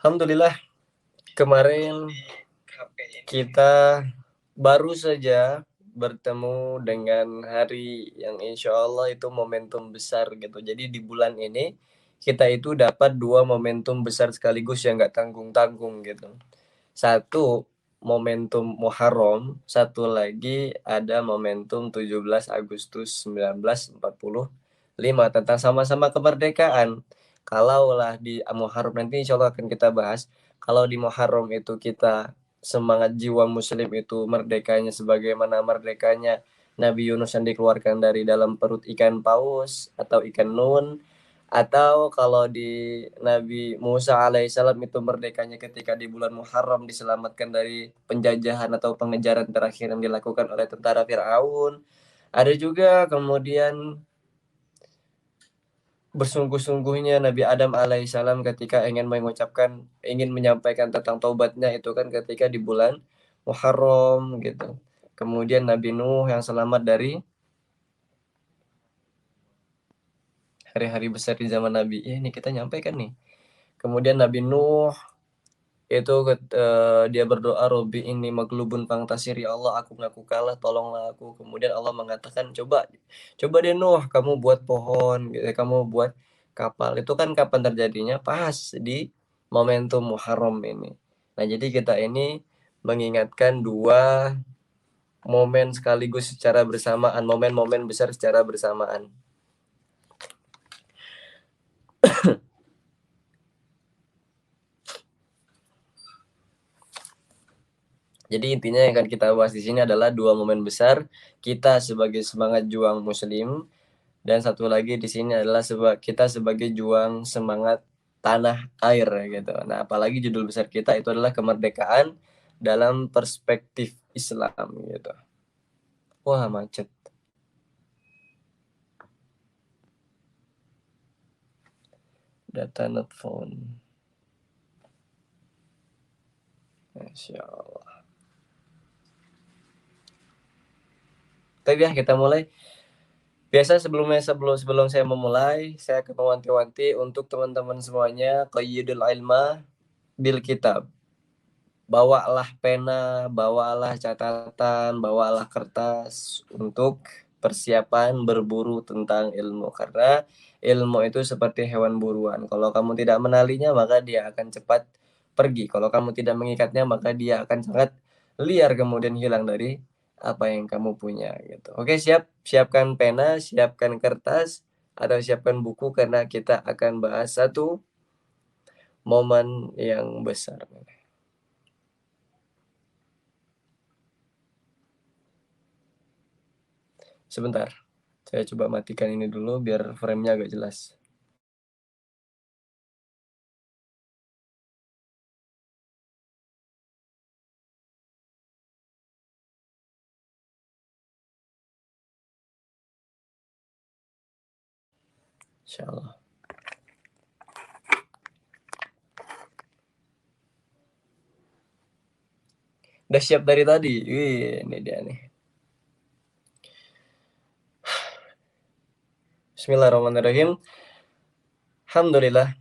Alhamdulillah kemarin kita baru saja bertemu dengan hari yang insya Allah itu momentum besar gitu. Jadi di bulan ini kita itu dapat 2 momentum besar sekaligus yang nggak tanggung-tanggung gitu. Satu momentum Muharram, satu lagi ada momentum 17 Agustus 1945 tentang sama-sama kemerdekaan. Kalaulah di Muharram nanti insya Allah akan kita bahas, kalau di Muharram itu kita semangat jiwa muslim itu merdekanya sebagaimana merdekanya Nabi Yunus yang dikeluarkan dari dalam perut ikan paus atau ikan nun, atau kalau di Nabi Musa alaihissalam itu merdekanya ketika di bulan Muharram diselamatkan dari penjajahan atau pengejaran terakhir yang dilakukan oleh tentara Firaun. Ada juga kemudian bersungguh-sungguhnya Nabi Adam alaihissalam ketika ingin menyampaikan tentang taubatnya itu kan ketika di bulan Muharram gitu. Kemudian Nabi Nuh yang selamat dari hari-hari besar di zaman Nabi. Ya, ini kita nyampaikan nih. Kemudian Nabi Nuh itu dia berdoa, Robi ini maglubun fangtasir, ya Allah aku mengaku kalah, tolonglah aku. Kemudian Allah mengatakan, coba coba deh Nuh, kamu buat pohon gitu, kamu buat kapal. Itu kan kapan terjadinya? Pas di momentum Muharram ini. Nah jadi kita ini mengingatkan 2 momen sekaligus secara bersamaan, momen-momen besar secara bersamaan. Jadi intinya yang akan kita bahas di sini adalah 2 momen besar kita sebagai semangat juang muslim, dan satu lagi di sini adalah kita sebagai juang semangat tanah air gitu. Nah, apalagi judul besar kita itu adalah kemerdekaan dalam perspektif Islam gitu. Wah, macet. Data not found. Masya Allah. Tapi ya kita mulai. Biasa sebelum saya memulai, saya akan mewanti-wanti untuk teman-teman semuanya, qayyidul ilma bil kitab. Bawalah pena, bawalah catatan, bawalah kertas untuk persiapan berburu tentang ilmu. Karena ilmu itu seperti hewan buruan. Kalau kamu tidak menalinya, maka dia akan cepat pergi. Kalau kamu tidak mengikatnya, maka dia akan sangat liar kemudian hilang dari apa yang kamu punya gitu. Oke, siapkan pena, siapkan kertas, atau siapkan buku karena kita akan bahas satu momen yang besar. Sebentar, saya coba matikan ini dulu biar frame-nya agak jelas. Insyaallah. Udah siap dari tadi. Wih, ini dia nih. Bismillahirrahmanirrahim. Alhamdulillah.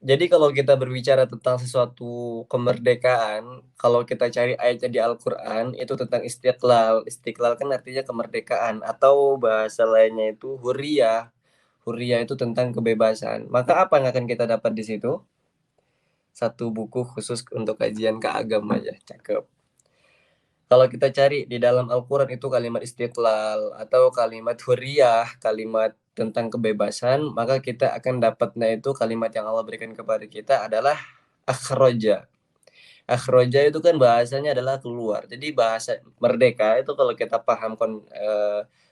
Jadi kalau kita berbicara tentang sesuatu kemerdekaan, kalau kita cari ayatnya di Al-Qur'an itu tentang istiqlal. Istiqlal kan artinya kemerdekaan atau bahasa lainnya itu hurriyah. Hurriyah itu tentang kebebasan. Maka apa yang akan kita dapat di situ? Satu buku khusus untuk kajian keagamaan aja. Cakep. Kalau kita cari di dalam Al-Quran itu kalimat istiqlal atau kalimat hurriyah, kalimat tentang kebebasan, maka kita akan dapatnya itu kalimat yang Allah berikan kepada kita adalah akhroja. Akhroja itu kan bahasanya adalah keluar. Jadi bahasa merdeka itu kalau kita paham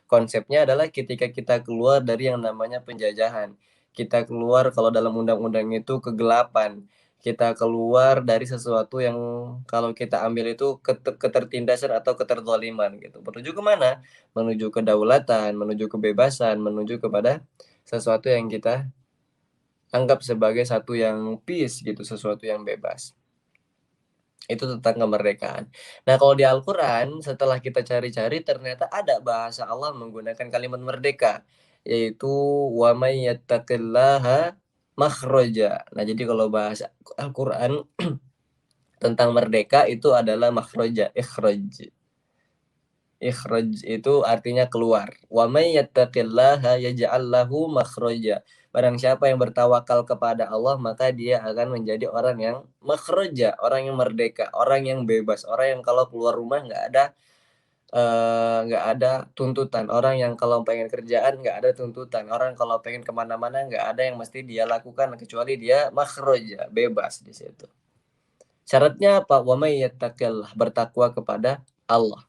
konsepnya adalah ketika kita keluar dari yang namanya penjajahan. Kita keluar kalau dalam undang-undang itu kegelapan. Kita keluar dari sesuatu yang kalau kita ambil itu ketertindasan atau keterzaliman gitu. Menuju ke mana? Menuju kedaulatan, menuju kebebasan, menuju kepada sesuatu yang kita anggap sebagai satu yang peace gitu, sesuatu yang bebas. Itu tentang kemerdekaan. Nah, kalau di Al-Quran, setelah kita cari-cari, ternyata ada bahasa Allah menggunakan kalimat merdeka, yaitu wa may yattaqillaha makhraja. Nah, jadi kalau bahasa Al-Qur'an tentang merdeka itu adalah makhraja, ikhraj. Ikhraj itu artinya keluar. Wa may yattaqillaha yaj'al lahu makhraja. Barang siapa yang bertawakal kepada Allah, maka dia akan menjadi orang yang makhraja, orang yang merdeka, orang yang bebas, orang yang kalau keluar rumah nggak ada tuntutan, orang yang kalau pengen kerjaan nggak ada tuntutan, orang kalau pengen kemana mana nggak ada yang mesti dia lakukan kecuali dia makhraja, bebas di situ. Syaratnya apa? Wa may yattaqillah, bertakwa kepada Allah.